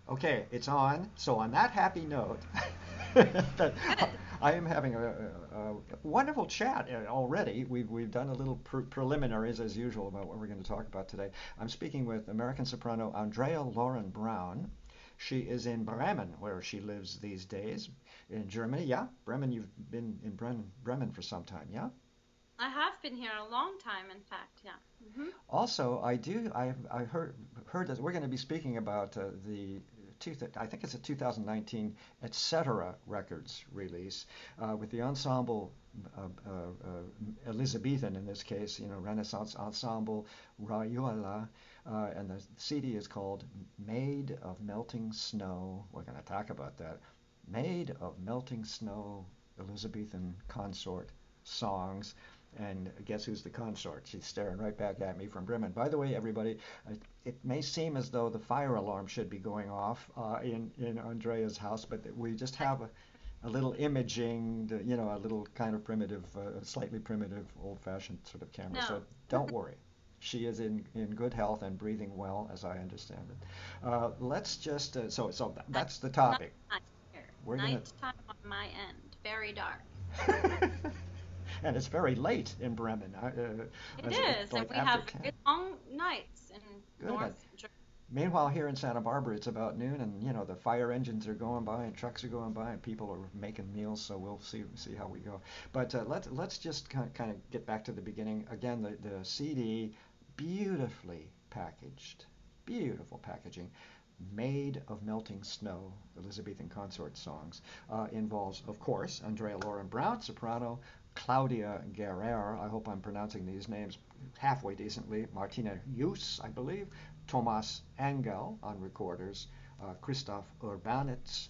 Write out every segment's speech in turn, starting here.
Okay, it's on. So on that happy note, that Good. I am having a wonderful chat already. We've done a little preliminaries as usual about what we're going to talk about today. I'm speaking with American soprano Andrea Lauren Brown. She is in Bremen, where she lives these days, in Germany. Yeah, Bremen. You've been in Bremen for some time. Yeah. I have been here a long time, in fact. Yeah. Also, I heard that we're going to be speaking about I think it's a 2019 Etcetera Records release with the ensemble Elizabethan in this case, Renaissance ensemble Rayuela, and the CD is called Made of Melting Snow. We're going to talk about that. Made of Melting Snow, Elizabethan Consort Songs. And guess who's the consort? She's staring right back at me from Bremen. By the way, everybody, it may seem as though the fire alarm should be going off in Andrea's house, but we just have a little imaging, a little kind of primitive, slightly primitive, old-fashioned sort of camera. No, So don't worry. She is in good health and breathing well, as I understand it. Let's just that's the night topic. time here. We're gonna Night time on my end. Very dark. and it's very late in Bremen. It It's is, and like we after have 10. very long nights in Good. And North Germany. meanwhile, here in Santa Barbara, it's about noon, and the fire engines are going by, and trucks are going by, and people are making meals. So we'll see how we go. But let's just kind of get back to the beginning again. The CD, beautifully packaged, beautiful packaging. Made of Melting Snow, Elizabethan Consort Songs, involves, of course, Andrea Lauren Brown, soprano, Claudia Guerrer, I hope I'm pronouncing these names halfway decently, Martina Hughes, I believe, Thomas Engel on recorders, Christoph Urbanites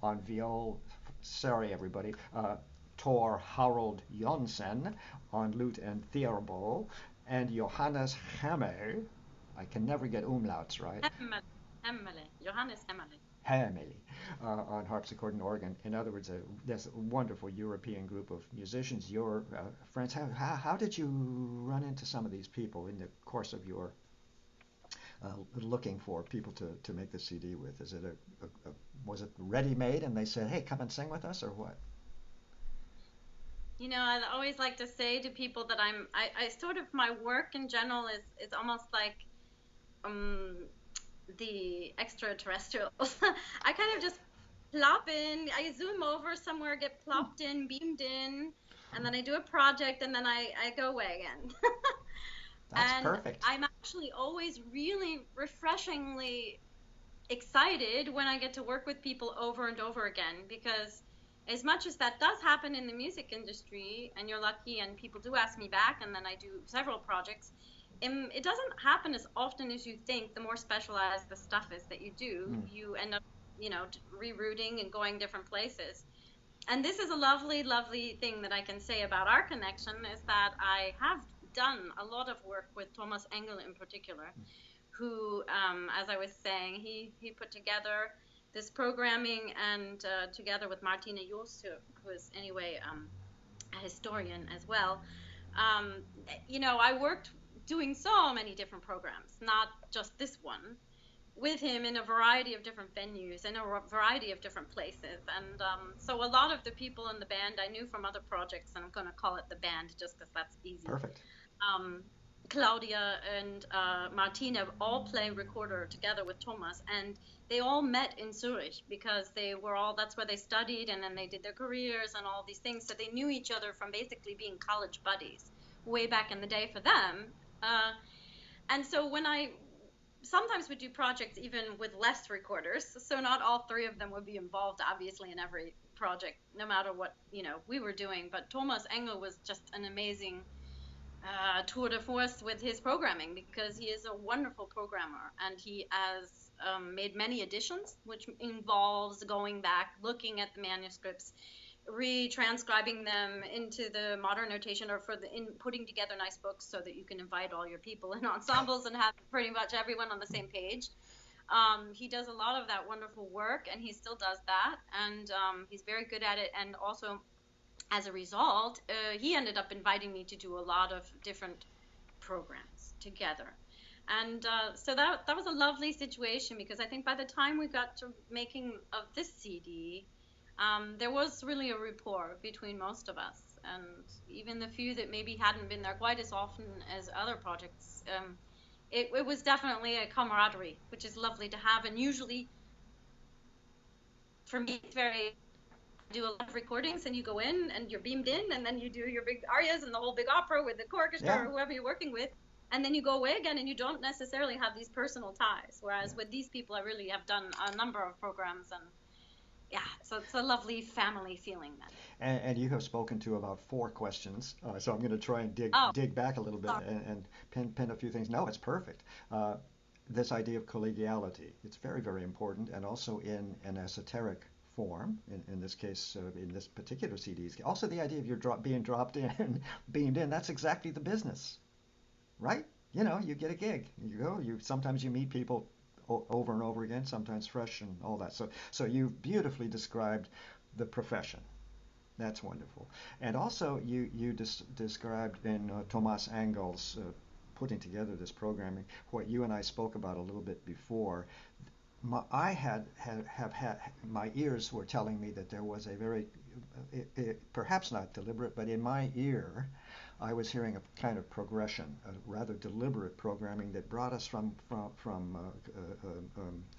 on viol, sorry everybody, Tor Harold Jonsen on lute and theorbo, and Johannes Hammer, I can never get umlauts right, Hemmele. Hemmele. Johannes Hemmele. Hammerly, on harpsichord and organ. In other words, there's a wonderful European group of musicians. Your friends, how did you run into some of these people in the course of your looking for people to make the CD with? Is it was it ready made and they said, hey, come and sing with us, or what? I always like to say to people that I sort of, my work in general is almost like um the extraterrestrials. I kind of just plop in, I zoom over somewhere, get Hmm, plopped in, beamed in, and then I do a project and then I go away again. that's And perfect. I'm actually always really refreshingly excited when I get to work with people over and over again because as much as that does happen in the music industry and you're lucky and people do ask me back and then I do several projects, it doesn't happen as often as you think. The more specialized the stuff is that you do, Hmm. you end up, rerouting and going different places. And this is a lovely, lovely thing that I can say about our connection is that I have done a lot of work with Thomas Engel in particular, who, as I was saying, he put together this programming and together with Martina Jost, who is anyway a historian as well. Um, I worked doing so many different programs, not just this one, with him in a variety of different venues in a variety of different places. And so a lot of the people in the band I knew from other projects, and I'm going to call it the band just because that's easy. Perfect. um, Claudia and Martina all play recorder together with Thomas, and they all met in Zurich because they were all, that's where they studied, and then they did their careers and all these things. So they knew each other from basically being college buddies way back in the day for them. And so when I sometimes would do projects even with less recorders, so not all three of them would be involved, obviously, in every project, no matter what we were doing. But Thomas Engel was just an amazing tour de force with his programming because he is a wonderful programmer and he has made many editions, which involves going back, looking at the manuscripts, retranscribing them into the modern notation or in putting together nice books so that you can invite all your people in ensembles and have pretty much everyone on the same page. He does a lot of that wonderful work and he still does that, and he's very good at it. And also, as a result, he ended up inviting me to do a lot of different programs together. And so that was a lovely situation, because I think by the time we got to making of this CD, there was really a rapport between most of us, and even the few that maybe hadn't been there quite as often as other projects. It was definitely a camaraderie, which is lovely to have. And usually, for me, it's very do a lot of recordings, and you go in and you're beamed in, and then you do your big arias and the whole big opera with the orchestra Yeah. or whoever you're working with, and then you go away again, and you don't necessarily have these personal ties. Whereas Yeah. with these people, I really have done a number of programs, and yeah, so it's a lovely family feeling then. And you have spoken to about four questions, so I'm going to try and Oh, dig back a little bit sorry. and pin a few things. No, it's perfect. This idea of collegiality, it's very, very important, and also in an esoteric form, in this case, in this particular CD. Also, the idea of being dropped in, beamed in, that's exactly the business, right? You know, you get a gig, you go, sometimes you meet people over and over again, sometimes fresh and all that. So you've beautifully described the profession. That's wonderful. And also, you described in Thomas Engel's putting together this programming what you and I spoke about a little bit before. I have had my ears were telling me that there was a very, perhaps not deliberate, but in my ear, I was hearing a kind of progression, a rather deliberate programming that brought us from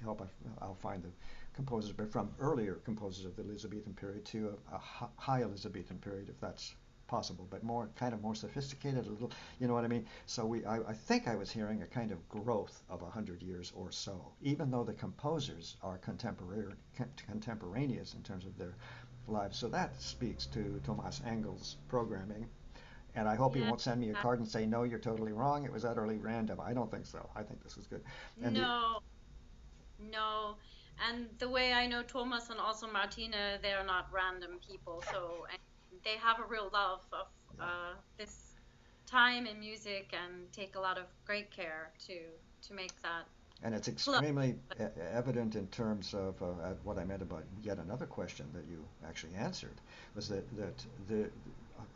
help. I'll find the composers, but from earlier composers of the Elizabethan period to a high Elizabethan period, if that's possible, but more kind of more sophisticated, a little, you know what I mean? So I think I was hearing a kind of growth of 100 years or so, even though the composers are contemporaneous in terms of their lives. So that speaks to Thomas Engel's programming. And I hope he Yeah. won't send me a card and say, no, you're totally wrong. It was utterly random. I don't think so. I think this is good. And the, No, no. And the way I know Thomas and also Martina, they're not random people. So, and they have a real love of yeah. this time in music, and take a lot of great care to make that And it's flow. extremely evident in terms of what I meant about yet another question that you actually answered was that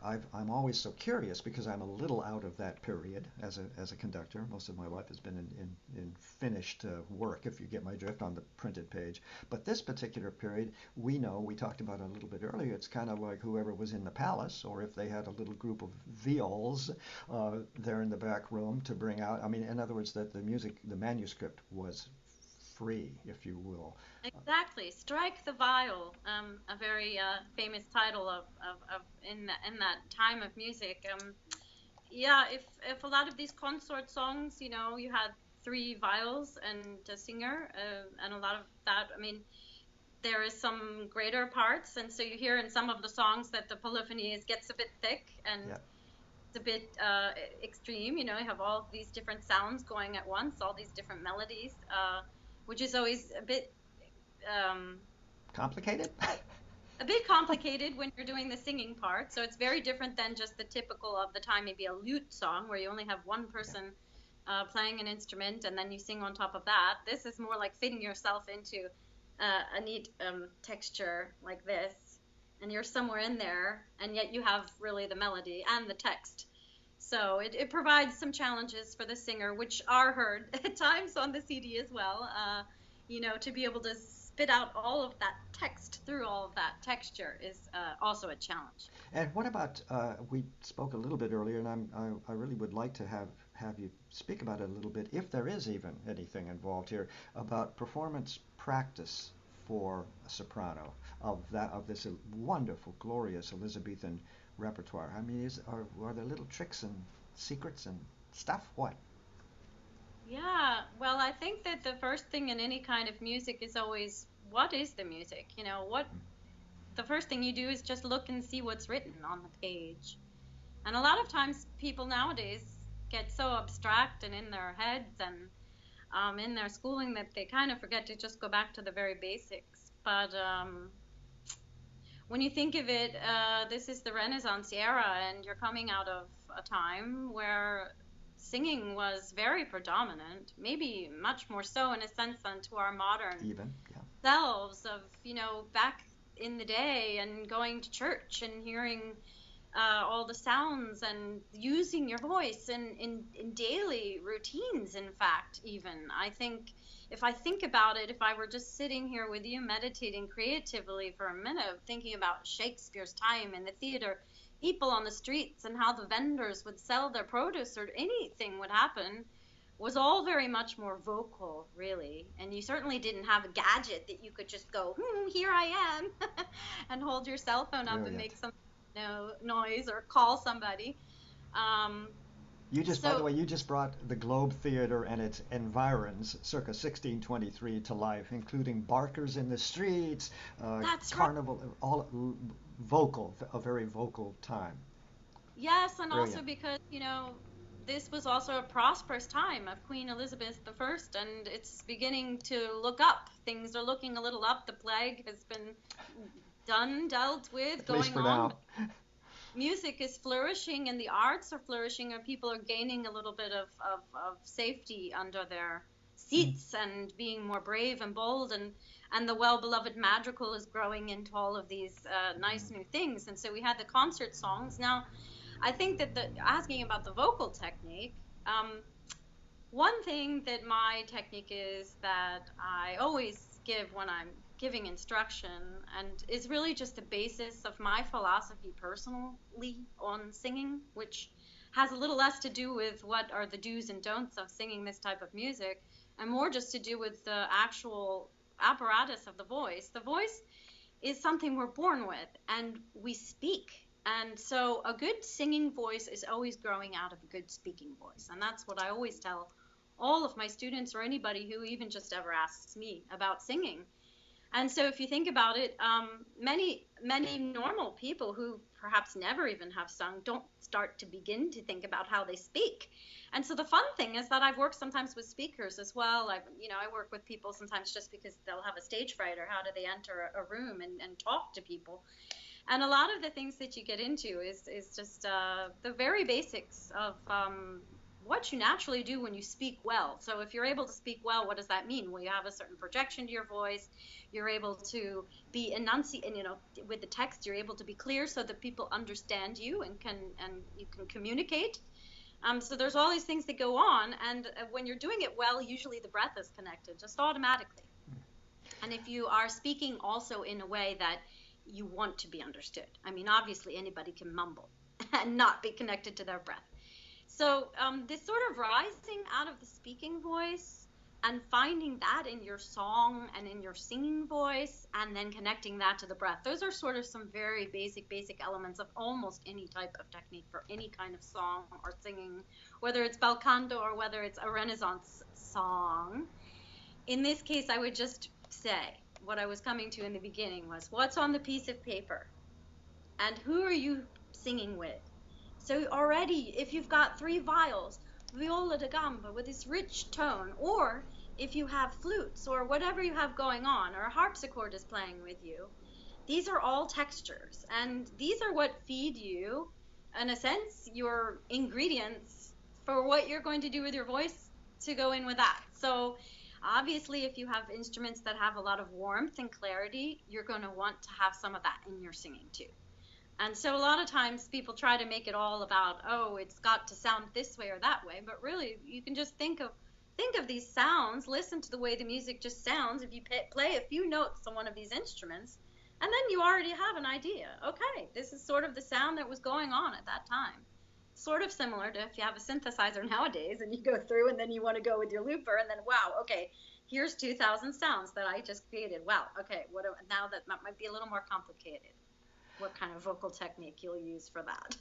I'm always so curious because I'm a little out of that period as a conductor. Most of my life has been in finished work, if you get my drift, on the printed page. But this particular period, we talked about it a little bit earlier. It's kind of like whoever was in the palace, or if they had a little group of viols there in the back room to bring out. I mean, in other words, that the manuscript was free, if you will. Exactly. Strike the viol, a very famous title of in that time of music. Yeah, if a lot of these consort songs, you had three viols and a singer, and a lot of that. I mean, there is some greater parts, and so you hear in some of the songs that the polyphony gets a bit thick and Yeah. it's a bit extreme. You have all these different sounds going at once, all these different melodies, which is always um, Complicated? a bit complicated when you're doing the singing part. So it's very different than just the typical of the time, maybe a lute song where you only have one Yeah. person playing an instrument and then you sing on top of that. This is more like fitting yourself into a neat texture like this, and you're somewhere in there, and yet you have really the melody and the text. So it provides some challenges for the singer, which are heard at times on the CD as well. To be able to spit out all of that text through all of that texture is also a challenge. And what about, we spoke a little bit earlier, and I really would like to have you speak about it a little bit, if there is even anything involved here, about performance practice for a soprano of this wonderful, glorious Elizabethan repertoire. I mean, are there little tricks and secrets and stuff? What? Yeah, well, I think that the first thing in any kind of music is always, what is the music? What the first thing you do is just look and see what's written on the page. And a lot of times people nowadays get so abstract and in their heads and in their schooling that they kind of forget to just go back to the very basics. But when you think of it, this is the Renaissance era, and you're coming out of a time where singing was very predominant, maybe much more so in a sense than to our modern Even? Yeah. selves of, back in the day and going to church and hearing all the sounds and using your voice in daily routines, in fact, even. I think if I think about it, if I were just sitting here with you meditating creatively for a minute, thinking about Shakespeare's time in the theater, people on the streets and how the vendors would sell their produce or anything would happen, was all very much more vocal, really. And you certainly didn't have a gadget that you could just go, here I am, and hold your cell phone up and Brilliant. make some noise or call somebody. Um, By the so way, you just brought the Globe Theatre and its environs, circa 1623, to life, including barkers in the streets, that's right. carnival, all vocal, a very vocal time. Yes, and also Brilliant. because, this was also a prosperous time of Queen Elizabeth I, and it's beginning to look up. Things are looking a little up. The plague has been dealt with, At least going for on. now. Music is flourishing and the arts are flourishing, and people are gaining a little bit of safety under their seats and being more brave and bold, and the well-beloved madrigal is growing into all of these nice new things. And so we had the concert songs. Now, I think that asking about the vocal technique, one thing that my technique is that I always give when I'm giving instruction, and is really just the basis of my philosophy personally on singing, which has a little less to do with what are the do's and don'ts of singing this type of music, and more just to do with the actual apparatus of the voice. The voice is something we're born with, and we speak. And so a good singing voice is always growing out of a good speaking voice. And that's what I always tell all of my students, or anybody who even just ever asks me about singing. And so if you think about it, many normal people who perhaps never even have sung don't start to begin to think about how they speak. And so the fun thing is that I've worked sometimes with speakers as well. I work with people sometimes just because they'll have a stage fright, or how do they enter a room and talk to people. And a lot of the things that you get into is just the very basics of what you naturally do when you speak well. So if you're able to speak well, what does that mean? Well, you have a certain projection to your voice. You're able to be enunciate, and with the text, you're able to be clear so that people understand you and you can communicate. So there's all these things that go on, and when you're doing it well, usually the breath is connected just automatically. And if you are speaking also in a way that you want to be understood, I mean, obviously anybody can mumble and not be connected to their breath. So this sort of rising out of the speaking voice and finding that in your song and in your singing voice, and then connecting that to the breath, those are sort of some very basic elements of almost any type of technique for any kind of song or singing, whether it's bel canto or whether it's a Renaissance song. In this case, I would just say what I was coming to in the beginning was, what's on the piece of paper and who are you singing with? So already, if you've got three viols, viola da gamba with this rich tone, or if you have flutes or whatever you have going on, or a harpsichord is playing with you, these are all textures, and these are what feed you, in a sense, your ingredients for what you're going to do with your voice to go in with that. So obviously, if you have instruments that have a lot of warmth and clarity, you're going to want to have some of that in your singing too. And so a lot of times people try to make it all about, oh, it's got to sound this way or that way, but really you can just think of these sounds, listen to the way the music just sounds. If you play a few notes on one of these instruments, and then you already have an idea. Okay, this is sort of the sound that was going on at that time. Sort of similar to if you have a synthesizer nowadays and you go through and then you want to go with your looper and then, wow, okay, here's 2,000 sounds that I just created. Wow, okay, now that might be a little more complicated. What kind of vocal technique you'll use for that?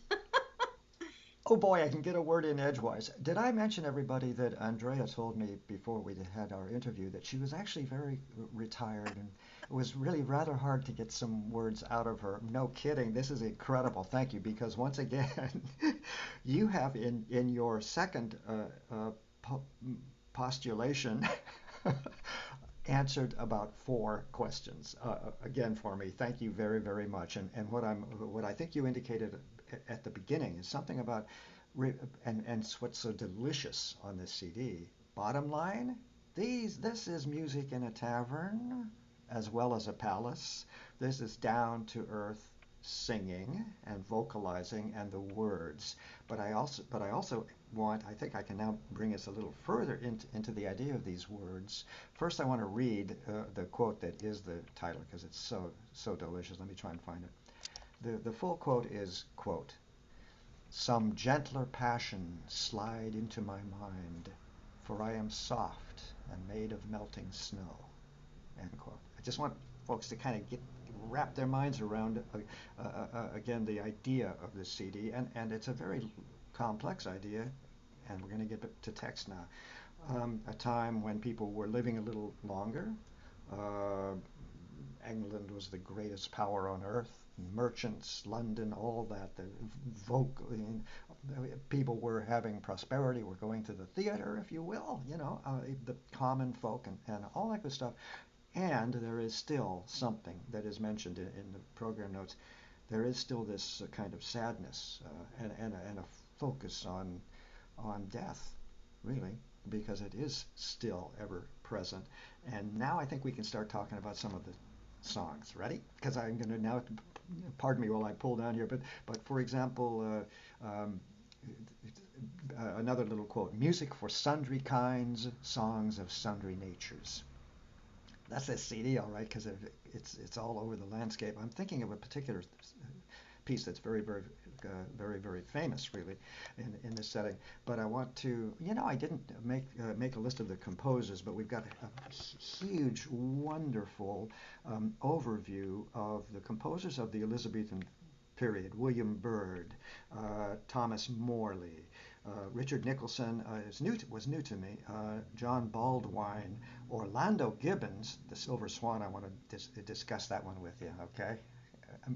Oh boy, I can get a word in edgewise. Did I mention everybody that Andrea told me before we had our interview that she was actually very retired, and it was really rather hard to get some words out of her. No kidding, this is incredible. Thank you, because once again, you have in your second po- postulation answered about four questions again for me. Thank you very, very much. And what I think you indicated at the beginning is something about and what's so delicious on this CD. Bottom line, this is music in a tavern as well as a palace. This is down to earth singing and vocalizing and the words. But I also want, I think I can now bring us a little further into the idea of these words. First, I want to read the quote that is the title because it's so delicious. Let me try and find it. The full quote is, quote, "Some gentler passion slide into my mind, for I am soft and made of melting snow," end quote. I just want folks to kind of wrap their minds around again the idea of this CD, and it's a very complex idea, and we're going to get to text now. A time when people were living a little longer. Uh, England was the greatest power on earth. Merchants, London, all that. The vocal people were having prosperity. Were going to the theater, if you will. The common folk and all that good stuff. And there is still something that is mentioned in the program notes. There is still this kind of sadness and a focus on death, really, because it is still ever present. And now I think we can start talking about some of the songs. Ready? Because I'm going to now, pardon me while I pull down here, but for example, another little quote: "Music for sundry kinds, songs of sundry natures." That's a CD, all right, because it's all over the landscape. I'm thinking of a particular piece that's very famous, really, in this setting. But I want to, I didn't make a list of the composers, but we've got a huge, wonderful overview of the composers of the Elizabethan period: William Byrd, Thomas Morley, Richard Nicholson was new to me. John Baldwin, Orlando Gibbons, the Silver Swan. I want to discuss that one with you. Okay,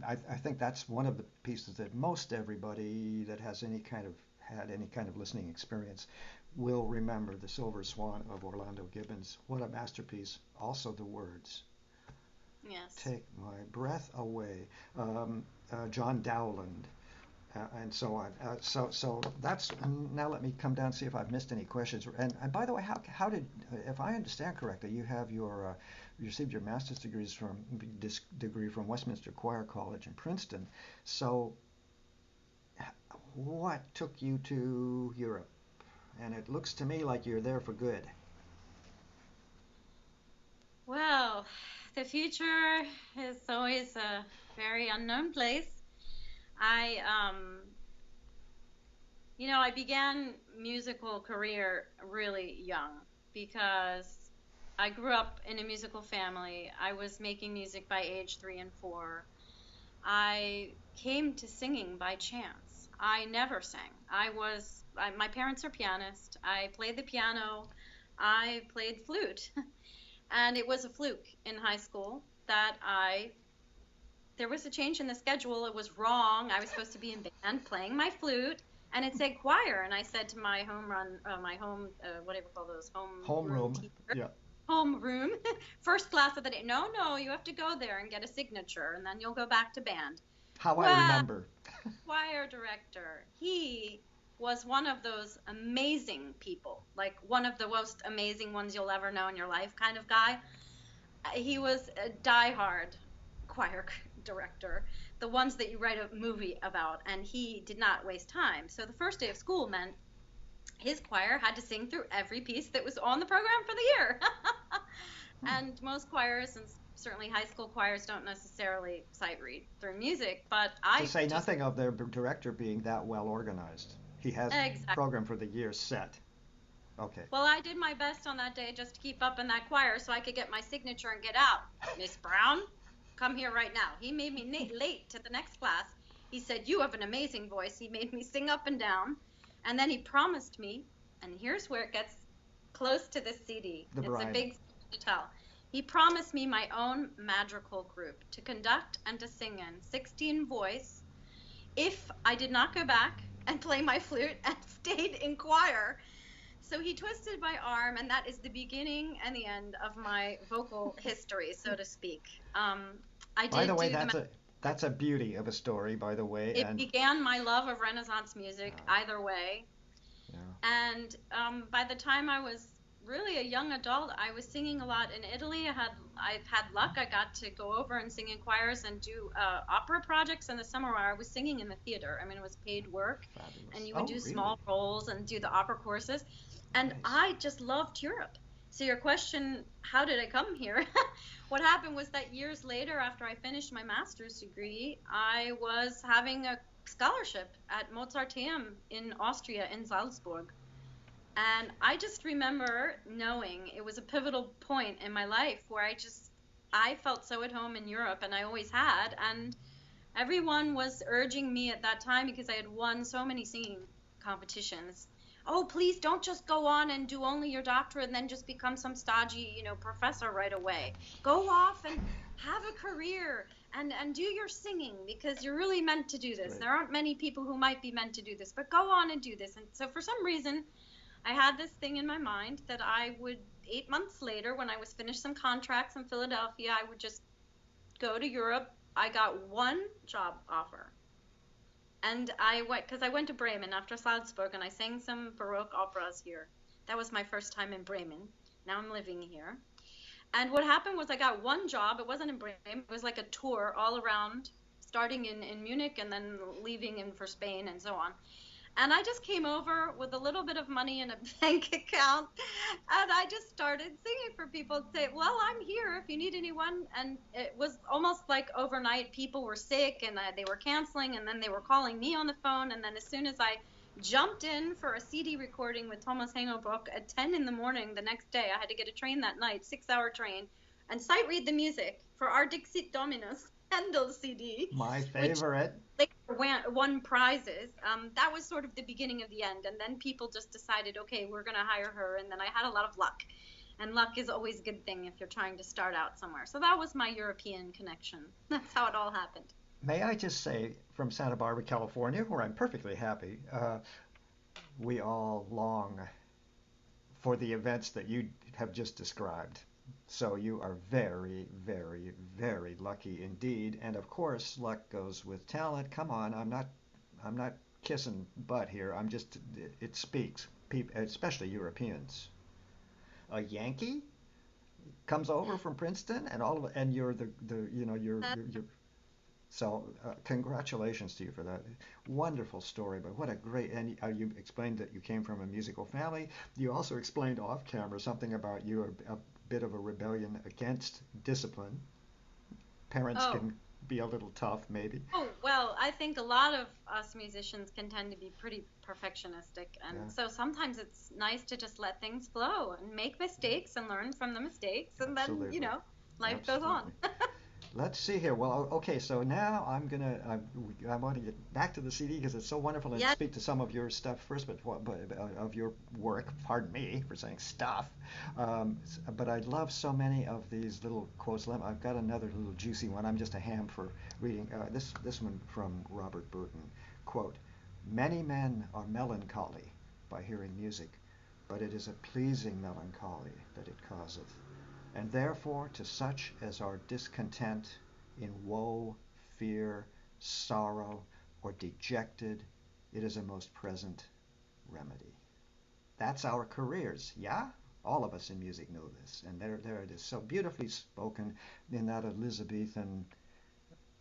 I think that's one of the pieces that most everybody that has had any kind of listening experience will remember. The Silver Swan of Orlando Gibbons. What a masterpiece! Also the words. Yes. Take my breath away. John Dowland. And so on. So that's now. Let me come down and see if I've missed any questions. And by the way, how did, if I understand correctly, you have you received your master's degree from Westminster Choir College in Princeton. So what took you to Europe? And it looks to me like you're there for good. Well, the future is always a very unknown place. I, I began musical career really young because I grew up in a musical family. I was making music by age 3 and 4. I came to singing by chance. I never sang. My parents are pianists. I played the piano. I played flute. And it was a fluke in high school that there was a change in the schedule. It was wrong. I was supposed to be in band playing my flute, and it said choir. And I said to my whatever you call those, Homeroom. teacher, Yeah. homeroom, first class of the day. No, you have to go there and get a signature, and then you'll go back to band. How Well, I remember. choir director. He was one of those amazing people, like one of the most amazing ones you'll ever know in your life kind of guy. He was a diehard choir director, the ones that you write a movie about, and he did not waste time. So the first day of school meant his choir had to sing through every piece that was on the program for the year. And most choirs, and certainly high school choirs, don't necessarily sight read through music, but To say nothing of their director being that well organized. He has exactly. a program for the year set. Okay. Well, I did my best on that day just to keep up in that choir so I could get my signature and get out. Miss Brown, come here right now. He made me late to the next class. He said, "You have an amazing voice." He made me sing up and down. And then he promised me, and here's where it gets close to this CD. The It's bride. a big story to tell. He promised me my own madrigal group to conduct and to sing in, 16 voice, if I did not go back and play my flute and stayed in choir. So he twisted my arm, and that is the beginning and the end of my vocal history, so to speak. I did By the way, do that's a beauty of a story, by the way. It began my love of Renaissance music either way. Yeah. And by the time I was really a young adult, I was singing a lot in Italy. I've had luck. I got to go over and sing in choirs and do opera projects in the summer where I was singing in the theater. I mean, it was paid work, and Fabulous. you would Oh, do really? small roles and do the opera courses. And Nice. I just loved Europe. So your question, how did I come here? What happened was that years later, after I finished my master's degree, I was having a scholarship at Mozarteum in Austria in Salzburg. And I just remember knowing it was a pivotal point in my life where I felt so at home in Europe, and I always had. And everyone was urging me at that time because I had won so many singing competitions. Oh, please don't just go on and do only your doctorate and then just become some stodgy, professor right away. Go off and have a career and do your singing because you're really meant to do It's this. great. There aren't many people who might be meant to do this, but go on and do this. And so for some reason, I had this thing in my mind that I would, 8 months later, when I was finished some contracts in Philadelphia, I would just go to Europe. I got one job offer. And I went, because I went to Bremen after Salzburg and I sang some Baroque operas here. That was my first time in Bremen. Now I'm living here. And what happened was I got one job. It wasn't in Bremen, it was like a tour all around, starting in Munich and then leaving in for Spain and so on. And I just came over with a little bit of money in a bank account, and I just started singing for people to say, well, I'm here if you need anyone. And it was almost like overnight, people were sick and they were canceling, and then they were calling me on the phone. And then as soon as I jumped in for a CD recording with Thomas Hengelbrock at 10 in the morning the next day, I had to get a train that night, 6-hour train, and sight read the music for our Dixit Dominus Handel CD, My which favorite. later won prizes. That was sort of the beginning of the end. And then people just decided, okay, we're going to hire her. And then I had a lot of luck. And luck is always a good thing if you're trying to start out somewhere. So that was my European connection. That's how it all happened. May I just say, from Santa Barbara, California, where I'm perfectly happy, we all long for the events that you have just described. So you are very, very, very lucky indeed. And of course, luck goes with talent. Come on, I'm not kissing butt here. It speaks, especially Europeans. A Yankee comes over from Princeton, and you're the you're so congratulations to you for that wonderful story. But what a great, and you explained that you came from a musical family. You also explained off camera something about you a bit of a rebellion against discipline. Parents Oh, can be a little tough, maybe. well, I think a lot of us musicians can tend to be pretty perfectionistic. Yeah, And so sometimes it's nice to just let things flow and make mistakes and learn from the mistakes. And then, absolutely, life goes on. absolutely. Let's see here. Well, okay, so now I want to get back to the CD because it's so wonderful and Yes. speak to some of your stuff first, but of your work. Pardon me for saying stuff. But I love so many of these little quotes. I've got another little juicy one. I'm just a ham for reading. This one from Robert Burton. Quote: Many men are melancholy by hearing music, but it is a pleasing melancholy that it causeth. And therefore to such as are discontent in woe, fear, sorrow, or dejected, it is a most present remedy. That's our careers, yeah? All of us in music know this. And there it is, so beautifully spoken in that Elizabethan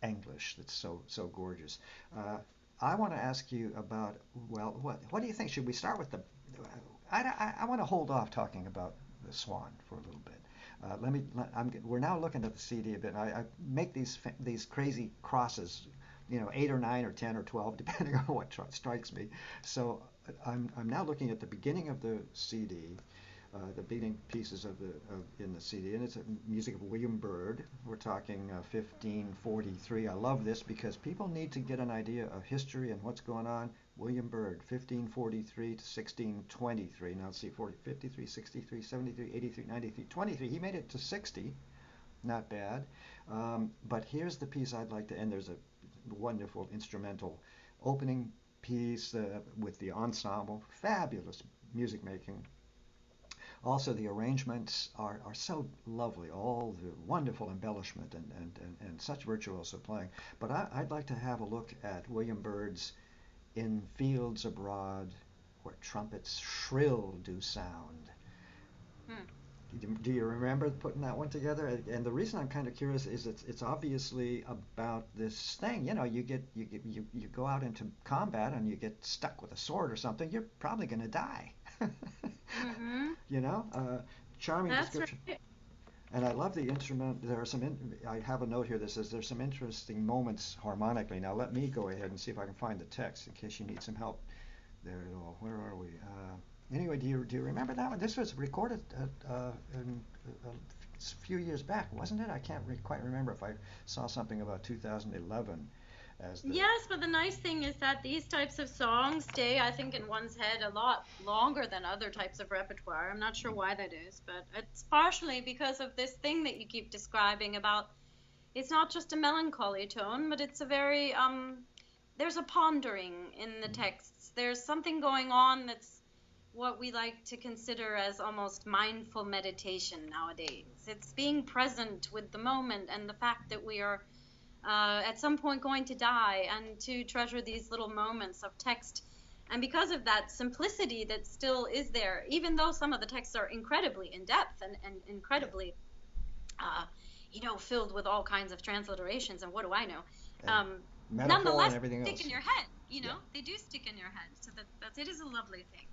English that's so gorgeous. Uh, I want to ask you about, well, what do you think? Should we start with the? I want to hold off talking about the Swan for a little bit. We're now looking at the CD a bit. And I make these crazy crosses, 8 or 9 or 10 or 12, depending on what strikes me. So I'm now looking at the beginning of the CD, the beginning pieces in the CD, and it's music of William Byrd. We're talking 1543. I love this because people need to get an idea of history and what's going on. William Byrd, 1543 to 1623. Now let's see, 53, 63, 73, 83, 93, 23. He made it to 60. Not bad. But here's the piece I'd like to end. There's a wonderful instrumental opening piece with the ensemble. Fabulous music making. Also, the arrangements are so lovely, all the wonderful embellishment and such virtuoso playing. But I'd like to have a look at William Byrd's In Fields Abroad, where trumpets shrill do sound. Hmm. Do you remember putting that one together? And the reason I'm kind of curious is it's obviously about this thing. You go out into combat and you get stuck with a sword or something. You're probably going to die. Hmm. you know, Charming That's description. right. And I love the instrument. There are some. I have a note here that says there's some interesting moments harmonically. Now let me go ahead and see if I can find the text in case you need some help there at all. Where are we? Anyway, do you remember that one? This was recorded a few years back, wasn't it? I can't quite remember if I saw something about 2011 as the. Yes, but the nice thing is that these types of songs stay, I think, in one's head a lot longer than other types of repertoire. I'm not sure why that is, but it's partially because of this thing that you keep describing about it's not just a melancholy tone, but it's a very there's a pondering in the texts. There's something going on that's what we like to consider as almost mindful meditation nowadays. It's being present with the moment and the fact that we are at some point going to die and to treasure these little moments of text. And because of that simplicity that still is there, even though some of the texts are incredibly in depth and incredibly, uh, filled with all kinds of transliterations and what do I know, And metaphor and nonetheless, everything stick else. in your head. Yeah. They do stick in your head. So that it is a lovely thing.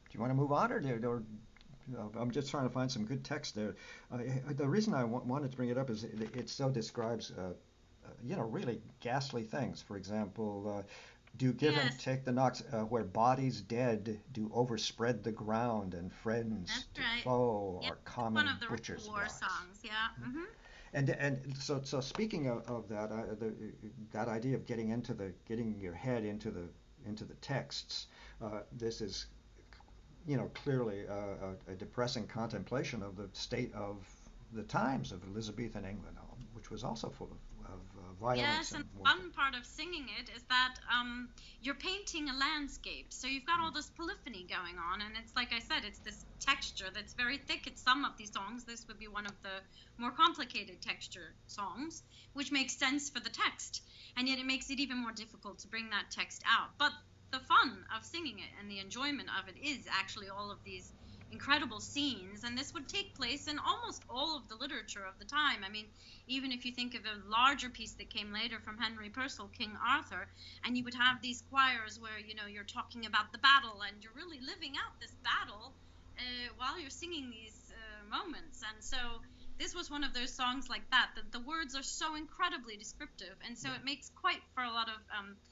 Do you want to move on, or I'm just trying to find some good text there. The reason I wanted to bring it up is it so describes, really ghastly things. For example, do give and Yes, take the knocks, where bodies dead do overspread the ground, and friends that's to right. foe Yeah, are it's one common of the butcher's war blocks. songs. Yeah. Hmm. And so speaking of that, that idea of getting your head into the texts, this is clearly a depressing contemplation of the state of the times of Elizabethan England, which was also full of violence Yes, and and the warfare. fun part of singing it is that you're painting a landscape. So you've got all this polyphony going on, and it's like I said, it's this texture that's very thick. It's some of these songs. This would be one of the more complicated texture songs, which makes sense for the text, and yet it makes it even more difficult to bring that text out. But the fun of singing it and the enjoyment of it is actually all of these incredible scenes, and this would take place in almost all of the literature of the time. I mean, even if you think of a larger piece that came later from Henry Purcell, King Arthur, and you would have these choirs where you're talking about the battle and you're really living out this battle while you're singing these moments. And so this was one of those songs like that the words are so incredibly descriptive, and so it makes quite for a lot of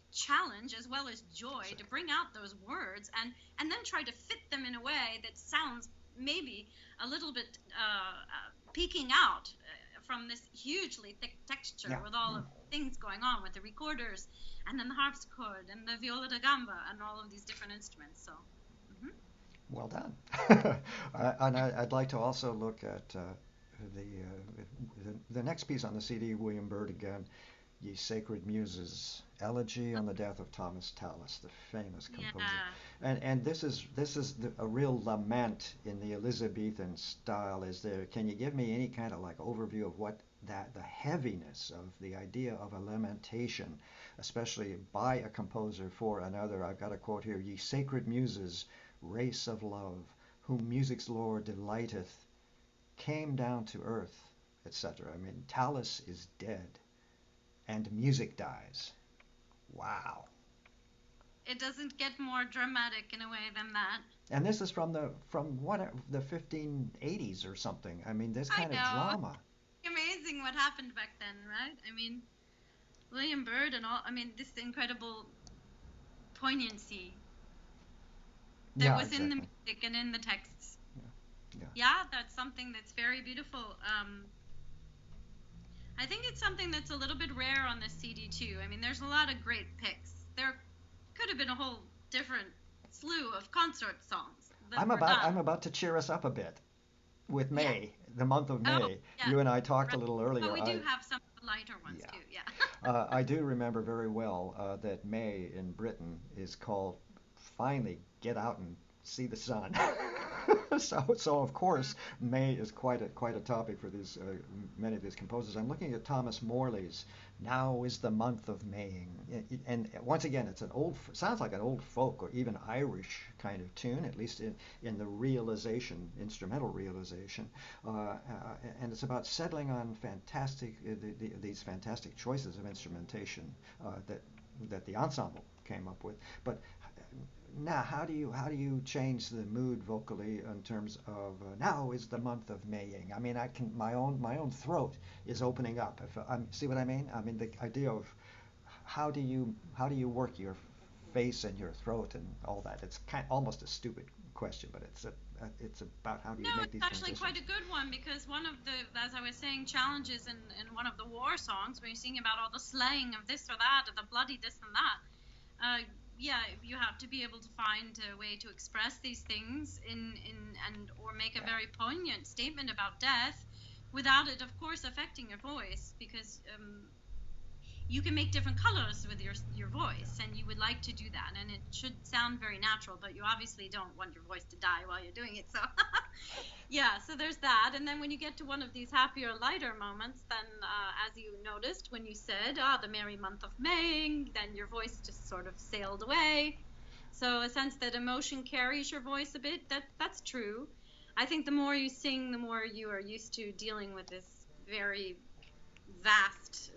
challenge as well as joy to bring out those words and then try to fit them in a way that sounds maybe a little bit peeking out from this hugely thick texture Yeah. with all of things going on with the recorders and then the harpsichord and the viola da gamba and all of these different instruments. So, mhm. Well done. I'd like to also look at the next piece on the CD, William Byrd again, Ye Sacred Muses, Elegy on the Death of Thomas Tallis, the famous composer. Yeah. And this is a real lament in the Elizabethan style. Can you give me any kind of like overview of what the heaviness of the idea of a lamentation, especially by a composer for another? I've got a quote here: Ye sacred muses, race of love, whom music's lore delighteth, came down to earth, etc. I mean, Tallis is dead and music dies. Wow. It doesn't get more dramatic in a way than that. And this is from what, the 1580s or something. I mean, this I kind of know. drama. Amazing what happened back then, right? I mean, William Byrd and all, I mean, this incredible poignancy that Yeah, was in the exactly. music and in the texts. Yeah, yeah. Yeah, that's something that's very beautiful. I think it's something that's a little bit rare on this CD too. I mean, there's a lot of great picks. There could have been a whole different slew of consort songs that were done. I'm about to cheer us up a bit with Yeah. May, the month of Oh, May. yeah. You and I talked a Right. little But earlier. we do have some of the lighter ones Yeah. too. Yeah. I do remember very well that May in Britain is called finally get out and see the sun. So of course May is quite a topic for these many of these composers. I'm looking at Thomas Morley's "Now is the Month of Maying," and once again it's an old sounds like an old folk or even Irish kind of tune, at least in the realization, instrumental realization, and it's about settling on these fantastic choices of instrumentation that the ensemble came up with. But now, how do you change the mood vocally in terms of now is the month of Maying? I mean, I can my own throat is opening up. If see what I mean? I mean the idea of how do you work your face and your throat and all that. It's almost a stupid question, but it's about how do No, you make it's these actually quite transitions. a good one because one of the, as I was saying, challenges in one of the war songs when you're singing about all the slaying of this or that, or the bloody this and that. Yeah, you have to be able to find a way to express these things and or make a Yeah. very poignant statement about death without it, of course, affecting your voice because you can make different colors with your Yeah. voice, and you would like to do that, and it should sound very natural, but you obviously don't want your voice to die while you're doing it. So yeah, so there's that. And then when you get to one of these happier, lighter moments, then as you noticed when you said, the merry month of May, then your voice just sort of sailed away. So a sense that emotion carries your voice a bit, that's true. I think the more you sing, the more you are used to dealing with this very vast,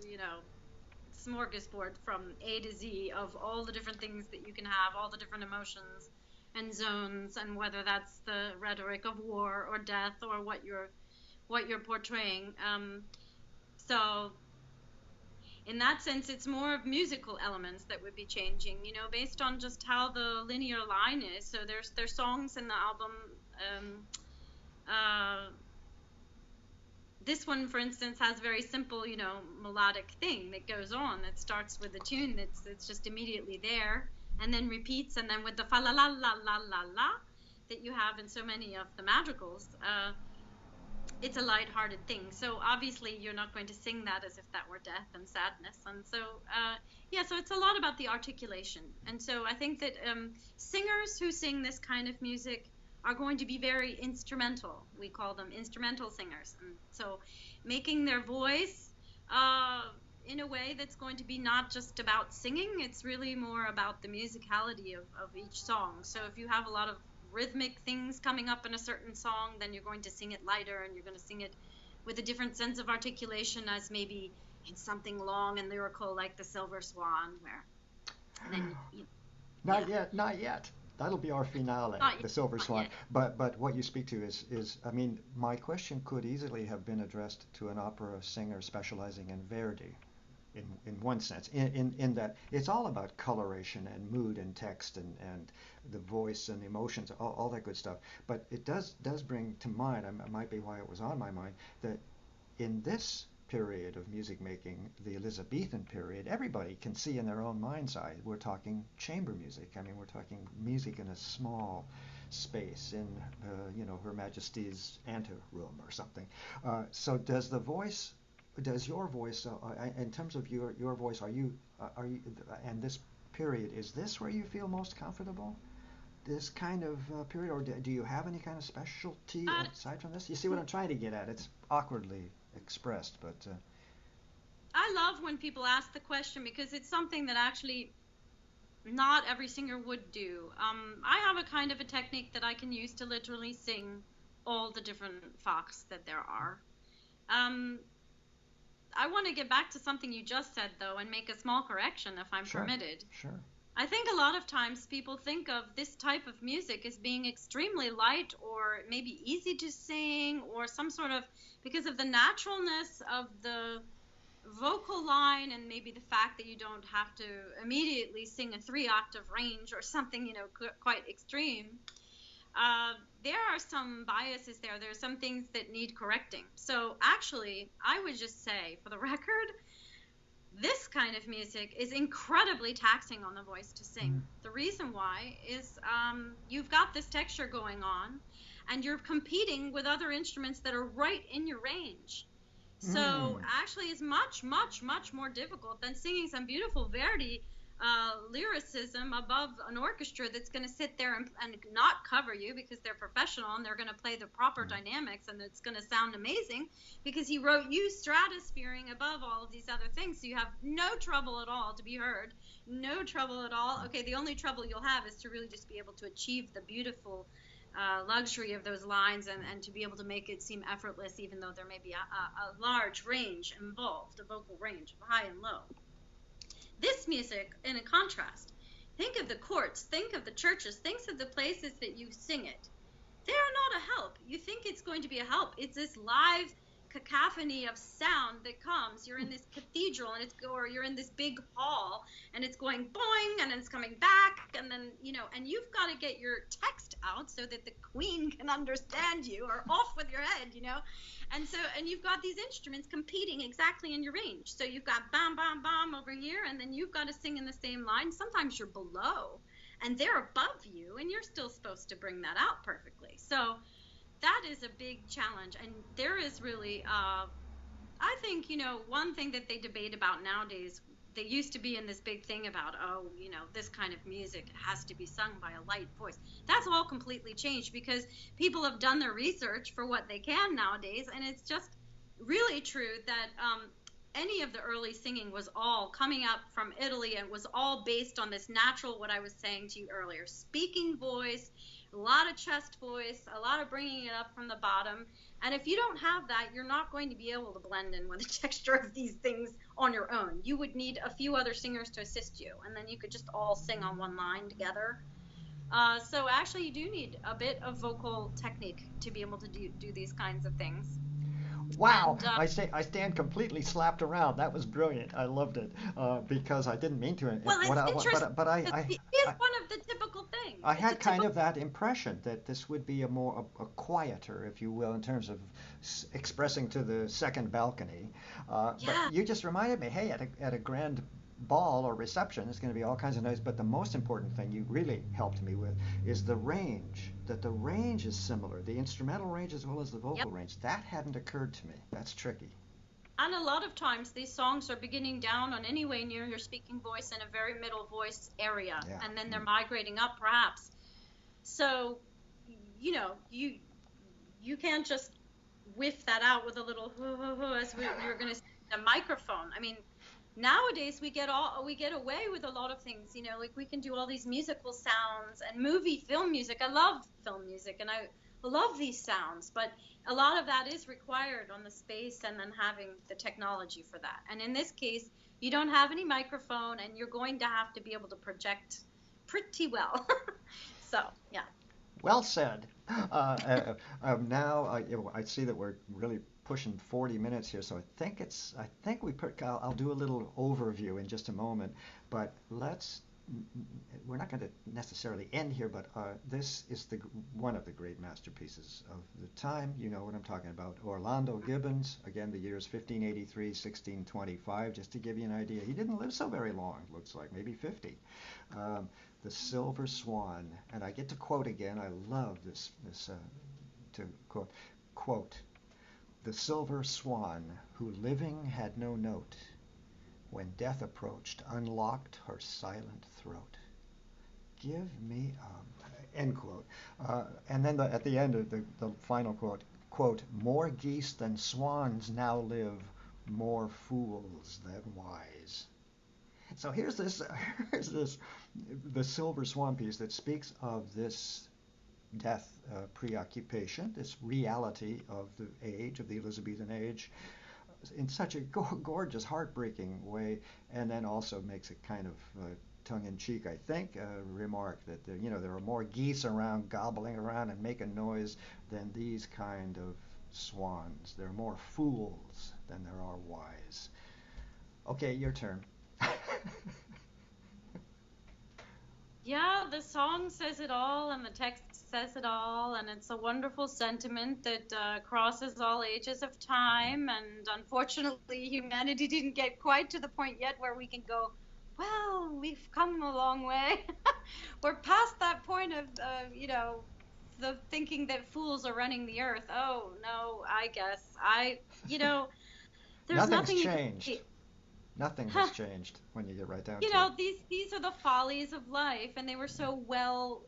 smorgasbord from A to Z of all the different things that you can have, all the different emotions and zones, and whether that's the rhetoric of war or death or what you're portraying. So in that sense, it's more of musical elements that would be changing, based on just how the linear line is. So there's songs in the album. Um, uh, this one, for instance, has a very simple, melodic thing that goes on. That starts with a tune that's just immediately there, and then repeats, and then with the fa la la la la la la that you have in so many of the madrigals, it's a light-hearted thing. So obviously, you're not going to sing that as if that were death and sadness. And so, yeah, so it's a lot about the articulation. And so I think that singers who sing this kind of music are going to be very instrumental. We call them instrumental singers. And so making their voice in a way that's going to be not just about singing, it's really more about the musicality of each song. So if you have a lot of rhythmic things coming up in a certain song, then you're going to sing it lighter and you're going to sing it with a different sense of articulation as maybe in something long and lyrical like the Silver Swan, where then, Not yeah, yet, not yet. That'll be our finale, not yet, the Silver not Swan. yet. But what you speak to is I mean, my question could easily have been addressed to an opera singer specializing in Verdi, in one sense, in that it's all about coloration and mood and text and the voice and the emotions, all that good stuff. But it does bring to mind, it might be why it was on my mind, that in this period of music making, the Elizabethan period, everybody can see in their own mind's eye. We're talking chamber music. I mean, we're talking music in a small space in, Her Majesty's anteroom or something. So does your voice, in terms of your voice, and this period, is this where you feel most comfortable? This kind of period, or do you have any kind of specialty Uh, aside from this? You see what I'm trying to get at? It's awkwardly expressed, but I love when people ask the question because it's something that actually not every singer would do. I have a kind of a technique that I can use to literally sing all the different Fox that there are. Um, I want to get back to something you just said, though, and make a small correction if I'm sure, permitted. sure. I think a lot of times people think of this type of music as being extremely light or maybe easy to sing or some sort of, because of the naturalness of the vocal line and maybe the fact that you don't have to immediately sing a 3-octave range or something, quite extreme. Uh, there are some biases there. There are some things that need correcting. So actually, I would just say, for the record, this kind of music is incredibly taxing on the voice to Mm. sing. The reason why is you've got this texture going on, and you're competing with other instruments that are right in your range. So Mm. actually, it's much, much, much more difficult than singing some beautiful Verdi lyricism above an orchestra that's going to sit there and not cover you because they're professional and they're going to play the proper dynamics and it's going to sound amazing because he wrote you stratosphering above all of these other things. So you have no trouble at all to be heard, no trouble at all. Okay, the only trouble you'll have is to really just be able to achieve the beautiful luxury of those lines and to be able to make it seem effortless, even though there may be a large range involved, a vocal range of high and low. This music, in a contrast, think of the courts, think of the churches, think of the places that you sing it. They are not a help. You think it's going to be a help. It's this live cacophony of sound that comes. You're in this cathedral or you're in this big hall and it's going boing and it's coming back and then, and you've got to get your text out so that the queen can understand you or off with your head, and you've got these instruments competing exactly in your range. So you've got bam, bam, bam over here and then you've got to sing in the same line. Sometimes you're below and they're above you and you're still supposed to bring that out perfectly. So that is a big challenge, and there is really, I think, one thing that they debate about nowadays, they used to be in this big thing about, this kind of music has to be sung by a light voice. That's all completely changed because people have done their research for what they can nowadays, and it's just really true that any of the early singing was all coming up from Italy and was all based on this natural, what I was saying to you earlier, speaking voice, a lot of chest voice, a lot of bringing it up from the bottom. And if you don't have that, you're not going to be able to blend in with the texture of these things on your own. You would need a few other singers to assist you, and then you could just all sing on one line together. So actually, you do need a bit of vocal technique to be able to do these kinds of things. Wow, and, I stand completely slapped around. That was brilliant. I loved it because I didn't mean to. Well, it's interesting. But it is one of the typical things. I had kind of that impression that this would be a quieter, if you will, in terms of expressing to the second balcony. But you just reminded me, hey, at a grand ball or reception, there's going to be all kinds of noise, but the most important thing you really helped me with is the range, that the range is similar, the instrumental range as well as the vocal range. That hadn't occurred to me. That's tricky. And a lot of times these songs are beginning down on anyway near your speaking voice in a very middle voice area, and then they're migrating up perhaps. So, you can't just whiff that out with a little as you're going to see the microphone. I mean, nowadays we get away with a lot of things, like we can do all these musical sounds and film music. I love film music and I love these sounds, but a lot of that is required on the space and then having the technology for that. And in this case, you don't have any microphone and you're going to have to be able to project pretty well. So, yeah. Well said. Now I see that we're really pushing 40 minutes here, so I'll do a little overview in just a moment, but we're not going to necessarily end here, but this is one of the great masterpieces of the time. You know what I'm talking about. Orlando Gibbons, again, the years 1583, 1625, just to give you an idea. He didn't live so very long, looks like, maybe 50. The Silver Swan, and I get to quote again. I love this to quote, "The silver swan, who living had no note, when death approached, unlocked her silent throat." Give me end quote. And then at the end of the final quote, "More geese than swans now live, more fools than wise." So here's the Silver Swan piece that speaks of this death preoccupation, this reality of the age, of the Elizabethan age, in such a gorgeous, heartbreaking way, and then also makes it kind of tongue-in-cheek, I think, remark that there are more geese around gobbling around and making noise than these kind of swans. There are more fools than there are wise. Okay, your turn. Yeah, the song says it all and the text says it all, and it's a wonderful sentiment that crosses all ages of time, and unfortunately humanity didn't get quite to the point yet where we can go, well, we've come a long way. We're past that point of, the thinking that fools are running the earth. Oh, no, I guess. There's Nothing's changed. Nothing has changed when you get right down You to it. know, these are the follies of life, and they were so well,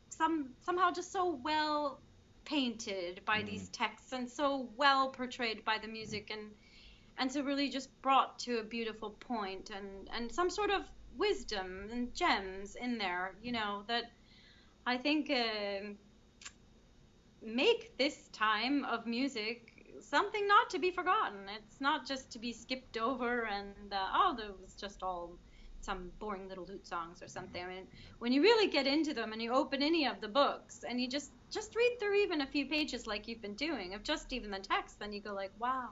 somehow just so well painted by Mm, these texts and so well portrayed by the mm. music, and so really just brought to a beautiful point, and some sort of wisdom and gems in there, that I think make this time of music something not to be forgotten. It's not just to be skipped over and oh, there was just all some boring little lute songs or something. I mean, when you really get into them and you open any of the books and you just read through even a few pages like you've been doing of just even the text, then you go like, wow,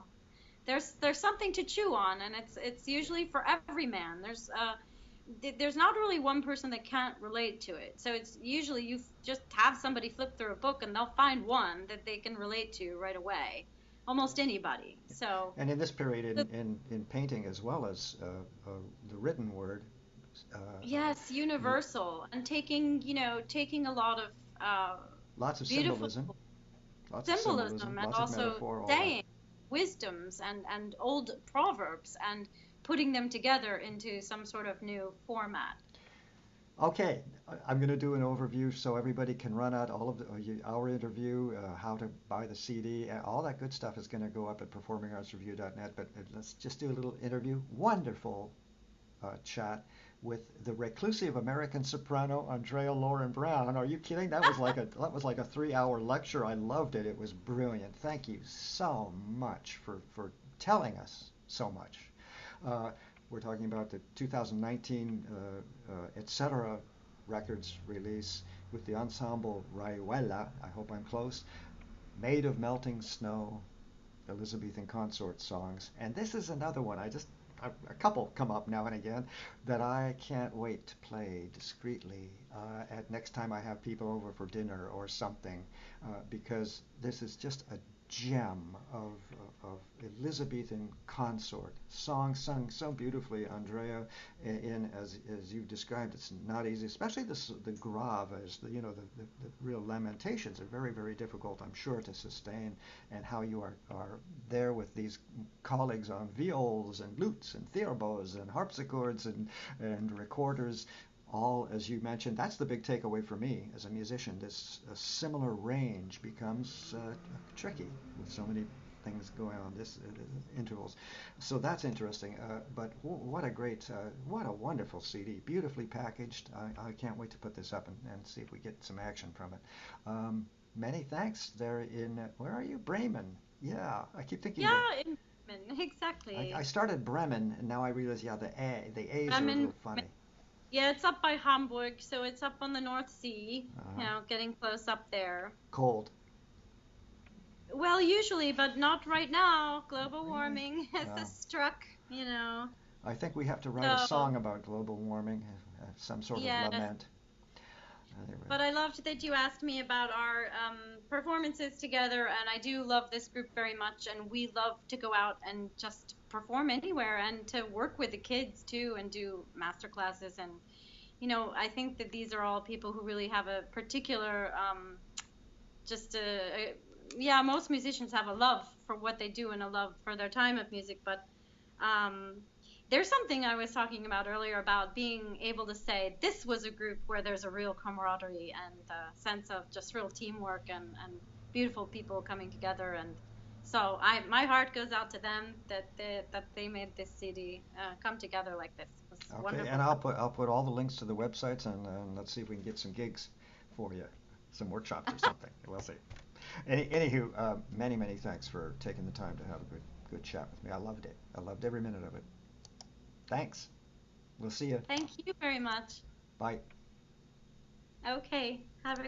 there's something to chew on, and it's usually for every man. There's not really one person that can't relate to it. So it's usually you just have somebody flip through a book and they'll find one that they can relate to right away. Almost anybody. So, And in this period, the, in painting as well as the written word, yes, universal, and taking a lot of lots of beautiful symbolism, lots of symbolism, symbolism, and lots of also metaphor, all that. saying wisdoms and old proverbs, and putting them together into some sort of new format. Okay, I'm going to do an overview so everybody can run out all of our interview, how to buy the CD, all that good stuff is going to go up at performingartsreview.net. But let's just do a little interview. Wonderful chat with the reclusive American soprano Andrea Lauren Brown. Are you kidding? That was like a 3-hour lecture. I loved it. It was brilliant. Thank you so much for telling us so much. Uh, we're talking about the 2019 Etcetera Records release with the ensemble Rayuela. I hope I'm close. Made of Melting Snow, Elizabethan Consort Songs. And this is another one. A couple come up now and again that I can't wait to play discreetly at next time I have people over for dinner or something, because this is just a gem of Elizabethan consort songs sung so beautifully, Andrea. In as you described, it's not easy, especially the grave, as the real lamentations are very very difficult, I'm sure, to sustain, and how you are there with these colleagues on viols and lutes and theorbos and harpsichords and recorders, all, as you mentioned. That's the big takeaway for me as a musician. This similar range becomes tricky with so many things going on, this intervals. So that's interesting. But what a what a wonderful CD, beautifully packaged. I can't wait to put this up and see if we get some action from it. Many thanks. There in where are you, Bremen? Yeah, I keep thinking that. Yeah, in Bremen, I exactly. started Bremen, and now I realize, yeah, the A's are a Bremen, little funny. yeah, it's up by Hamburg, so it's up on the North Sea, Uh, getting close up there. Cold. Well, usually, but not right now. Global Really? warming has Wow. struck. I think we have to write a So, song about global warming, some sort of yes. lament. Anyway. But I loved that you asked me about our performances together, and I do love this group very much, and we love to go out and just perform anywhere and to work with the kids too and do master classes. And, I think that these are all people who really have a particular, just yeah, most musicians have a love for what they do and a love for their time of music, but um, there's something I was talking about earlier about being able to say this was a group where there's a real camaraderie and a sense of just real teamwork and beautiful people coming together. And so my heart goes out to them that they made this CD come together like this. It was Okay, wonderful and for I'll put all the links to the websites, and let's see if we can get some gigs for you, some workshops or something. We'll see. Anywho, many thanks for taking the time to have a good chat with me. I loved it. I loved every minute of it. Thanks. We'll see you. Thank you very much. Bye. Okay, have a